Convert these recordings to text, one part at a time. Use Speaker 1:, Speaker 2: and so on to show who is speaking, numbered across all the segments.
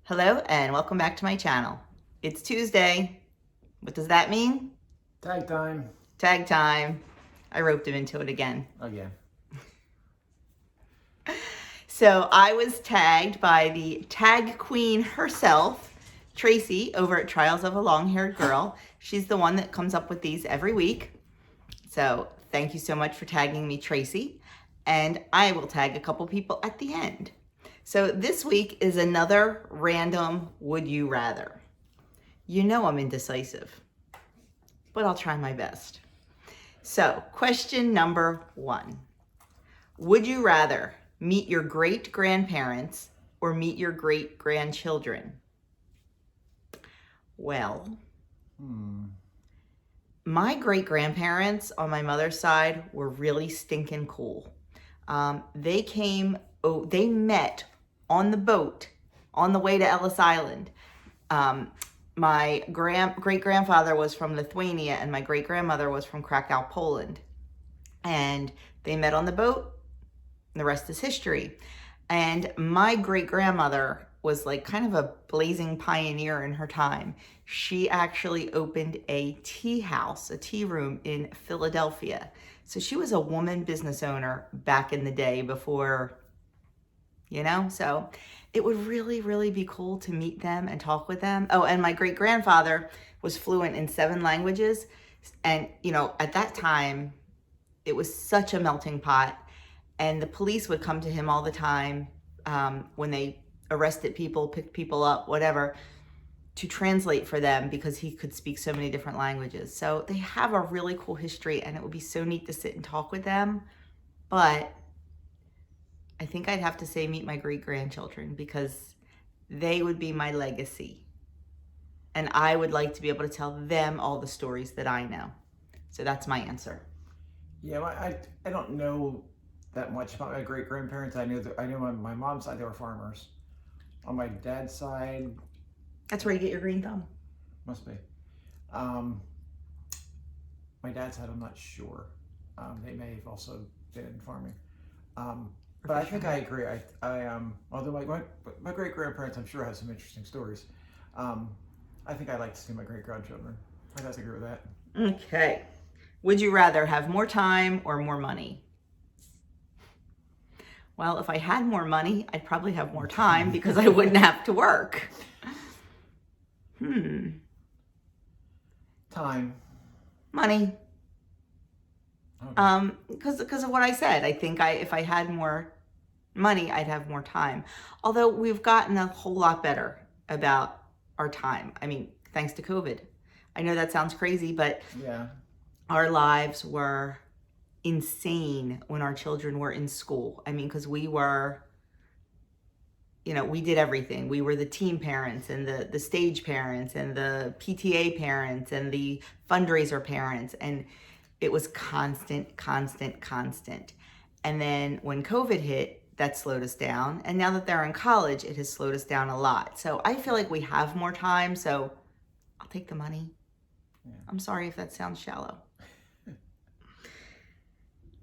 Speaker 1: Hello and welcome back to my channel. It's Tuesday. What does that mean?
Speaker 2: Tag time.
Speaker 1: Tag time. I roped him into it again.
Speaker 2: Again.
Speaker 1: So I was tagged by the tag queen herself, Tracy, over at Trials of a Long-Haired Girl. She's the one that comes up with these every week. So thank you so much for tagging me, Tracy. And I will tag a couple people at the end. So this week is another random would you rather. You know I'm indecisive, but I'll try my best. So question number 1. Would you rather meet your great-grandparents or meet your great-grandchildren? Well, my great-grandparents on my mother's side were really stinking cool. They met on the boat on the way to Ellis Island. My great-grandfather was from Lithuania and my great-grandmother was from Krakow, Poland. And they met on the boat, and the rest is history. And my great-grandmother was like kind of a blazing pioneer in her time. She actually opened a tea house, a tea room in Philadelphia. So she was a woman business owner back in the day before, so it would really, really be cool to meet them and talk with them. Oh, and my great-grandfather was fluent in 7 languages. And, at that time, it was such a melting pot. And the police would come to him all the time when they arrested people, picked people up, whatever, to translate for them because he could speak so many different languages. So they have a really cool history and it would be so neat to sit and talk with them. But I think I'd have to say meet my great-grandchildren because they would be my legacy. And I would like to be able to tell them all the stories that I know. So that's my answer.
Speaker 2: Yeah, I don't know that much about my great-grandparents. I know on my mom's side they were farmers. On my dad's side,
Speaker 1: that's where you get your green thumb.
Speaker 2: Must be. My dad's side, I'm not sure. They may have also been in farming. But I think I agree. Although my great-grandparents, I'm sure, have some interesting stories. I think I'd like to see my great-grandchildren. I guess I agree with that.
Speaker 1: Okay. Would you rather have more time or more money? Well, if I had more money, I'd probably have more time because I wouldn't have to work.
Speaker 2: Time.
Speaker 1: Money.
Speaker 2: Okay.
Speaker 1: Because of what I said. I think if I had more money, I'd have more time. Although we've gotten a whole lot better about our time. I mean, thanks to COVID. I know that sounds crazy, but
Speaker 2: yeah,
Speaker 1: our lives were insane when our children were in school. I mean, because we were, we did everything. We were the team parents and the stage parents and the PTA parents and the fundraiser parents. And it was constant. And then when COVID hit, that slowed us down. And now that they're in college, it has slowed us down a lot. So I feel like we have more time. So I'll take the money. Yeah. I'm sorry if that sounds shallow.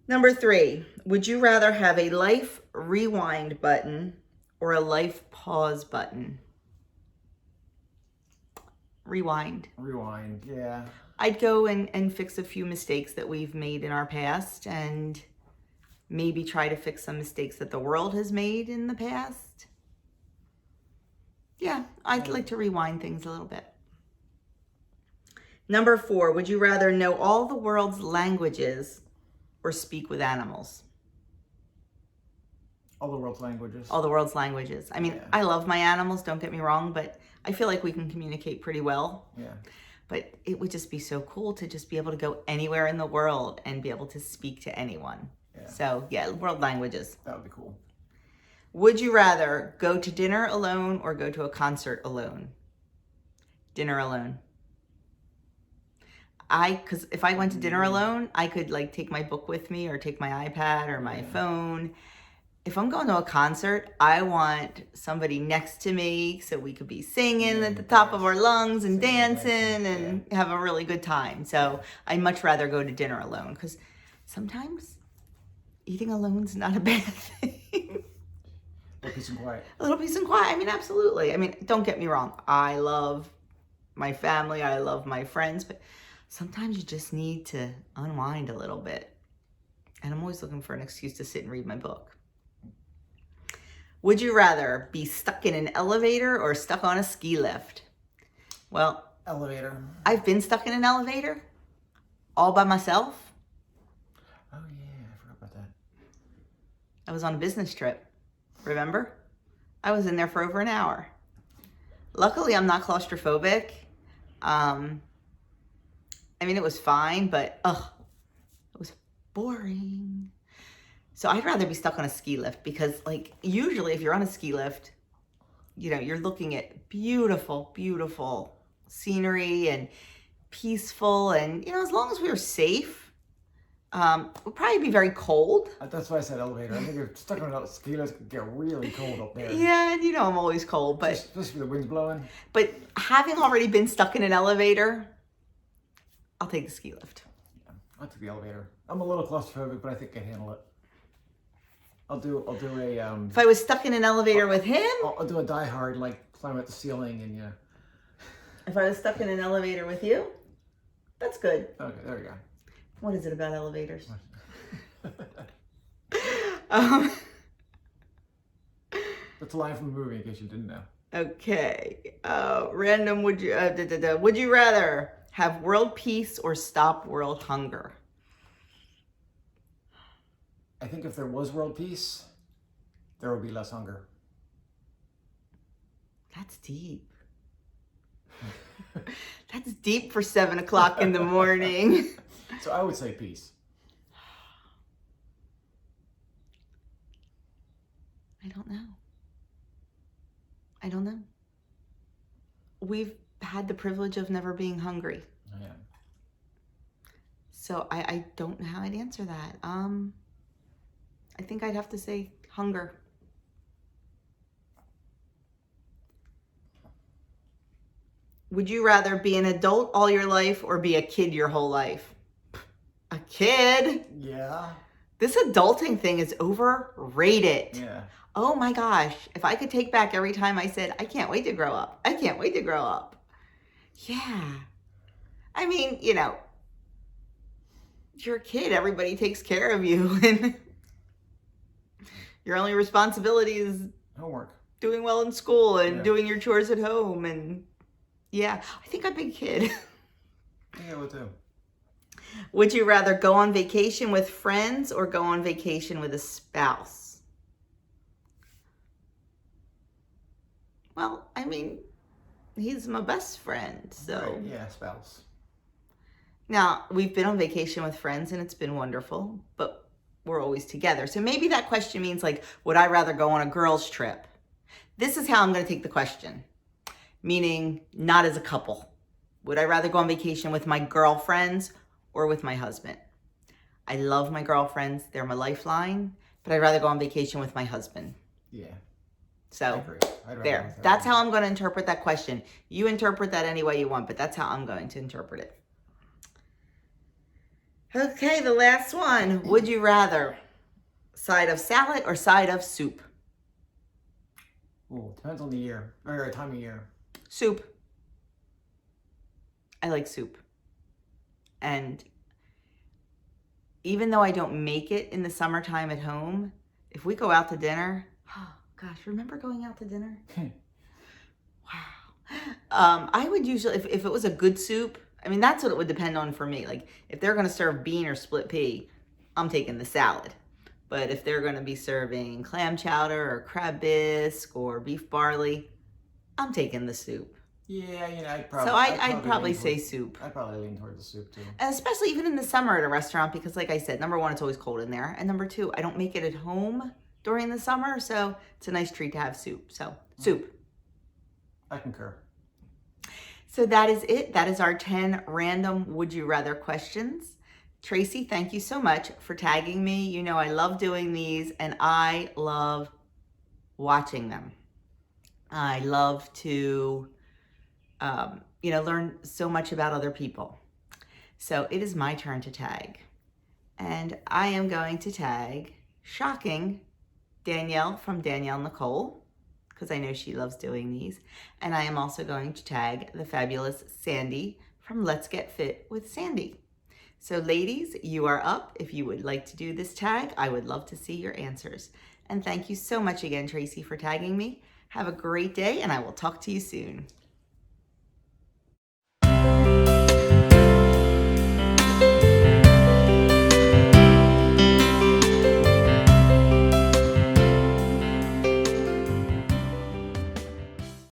Speaker 1: Number 3, would you rather have a life rewind button or a life pause button? Rewind.
Speaker 2: Rewind, yeah.
Speaker 1: I'd go and fix a few mistakes that we've made in our past and maybe try to fix some mistakes that the world has made in the past. Yeah, I'd like to rewind things a little bit. Number 4, would you rather know all the world's languages or speak with animals?
Speaker 2: All the world's languages.
Speaker 1: All the world's languages. I mean, yeah. I love my animals, don't get me wrong, but I feel like we can communicate pretty well.
Speaker 2: Yeah.
Speaker 1: But it would just be so cool to just be able to go anywhere in the world and be able to speak to anyone. Yeah. So, yeah, world languages.
Speaker 2: That would be cool.
Speaker 1: Would you rather go to dinner alone or go to a concert alone? Dinner alone. Because if I went to dinner alone, I could take my book with me or take my iPad or my phone. If I'm going to a concert, I want somebody next to me so we could be singing at the top of our lungs and dancing and have a really good time. So I'd much rather go to dinner alone because sometimes eating alone's not a bad thing.
Speaker 2: What peace and quiet.
Speaker 1: A little peace and quiet. I mean, absolutely. I mean, don't get me wrong. I love my family. I love my friends. But sometimes you just need to unwind a little bit. And I'm always looking for an excuse to sit and read my book. Would you rather be stuck in an elevator or stuck on a ski lift? Well,
Speaker 2: Elevator.
Speaker 1: I've been stuck in an elevator all by myself.
Speaker 2: Oh yeah, I forgot about that.
Speaker 1: I was on a business trip. Remember? I was in there for over an hour. Luckily, I'm not claustrophobic. I mean, it was fine, but it was boring. So I'd rather be stuck on a ski lift because, like, usually if you're on a ski lift, you know, you're looking at beautiful, beautiful scenery and peaceful. And, you know, as long as we were safe, we'd probably be very cold.
Speaker 2: That's why I said elevator. I think you're stuck on a ski lift, it could get really cold up there.
Speaker 1: Yeah, and you know I'm always cold, but
Speaker 2: Especially the wind's blowing.
Speaker 1: But having already been stuck in an elevator, I'll take the ski lift.
Speaker 2: Yeah, I'll take the elevator. I'm a little claustrophobic, but I think I can handle it. I'll do a
Speaker 1: If I was stuck in an elevator with him,
Speaker 2: I'll do a Die Hard, like climb at the ceiling and yeah.
Speaker 1: if I was stuck in an elevator with you, that's good.
Speaker 2: Okay, there we go.
Speaker 1: What is it about elevators?
Speaker 2: That's a line from the movie in case you didn't know.
Speaker 1: Okay. Random. Would you rather have world peace or stop world hunger?
Speaker 2: I think if there was world peace, there would be less hunger.
Speaker 1: That's deep. That's deep for 7 o'clock in the morning.
Speaker 2: So I would say peace.
Speaker 1: I don't know. We've had the privilege of never being hungry.
Speaker 2: Yeah.
Speaker 1: So I don't know how I'd answer that. I think I'd have to say hunger. Would you rather be an adult all your life or be a kid your whole life? A kid?
Speaker 2: Yeah.
Speaker 1: This adulting thing is overrated.
Speaker 2: Yeah.
Speaker 1: Oh my gosh. If I could take back every time I said, I can't wait to grow up. I can't wait to grow up. Yeah. I mean, you know, you're a kid. Everybody takes care of you. And your only responsibility is
Speaker 2: Homework.
Speaker 1: doing well in school and
Speaker 2: Yeah.
Speaker 1: doing your chores at home. And yeah, I think I'd be a kid.
Speaker 2: Yeah, I would too.
Speaker 1: Would you rather go on vacation with friends or go on vacation with a spouse? Well, I mean, he's my best friend, so.
Speaker 2: Right. Yeah, spouse.
Speaker 1: Now, we've been on vacation with friends and it's been wonderful, but we're always together. So maybe that question means like, would I rather go on a girls' trip? This is how I'm going to take the question, meaning not as a couple. Would I rather go on vacation with my girlfriends or with my husband? I love my girlfriends. They're my lifeline, but I'd rather go on vacation with my husband.
Speaker 2: Yeah. I
Speaker 1: So
Speaker 2: agree. I'd rather
Speaker 1: there,
Speaker 2: with her.
Speaker 1: that's how I'm going to interpret that question. You interpret that any way you want, but that's how I'm going to interpret it. Okay, the last one. Would you rather side of salad or side of soup?
Speaker 2: Ooh, depends on the year or time of year.
Speaker 1: Soup. I like soup. And even though I don't make it in the summertime at home, if we go out to dinner, oh gosh, remember going out to dinner? Wow. I would usually, if it was a good soup, I mean, that's what it would depend on for me. Like, if they're going to serve bean or split pea, I'm taking the salad. But if they're going to be serving clam chowder or crab bisque or beef barley, I'm taking the soup.
Speaker 2: Yeah, you know,
Speaker 1: I'd probably
Speaker 2: lean
Speaker 1: say
Speaker 2: towards-
Speaker 1: soup.
Speaker 2: I'd probably lean towards the soup too.
Speaker 1: And especially even in the summer at a restaurant, because like I said, number one, it's always cold in there. And number two, I don't make it at home during the summer. So it's a nice treat to have soup. So soup.
Speaker 2: I concur.
Speaker 1: So that is it. That is our 10 random would you rather questions. Tracy, thank you so much for tagging me. You know, I love doing these and I love watching them. I love to, learn so much about other people. So it is my turn to tag. And I am going to tag shocking Danielle from Danielle Nicole, because I know she loves doing these. And I am also going to tag the fabulous Sandy from Let's Get Fit with Sandy. So ladies, you are up. If you would like to do this tag, I would love to see your answers. And thank you so much again, Tracy, for tagging me. Have a great day, and I will talk to you soon.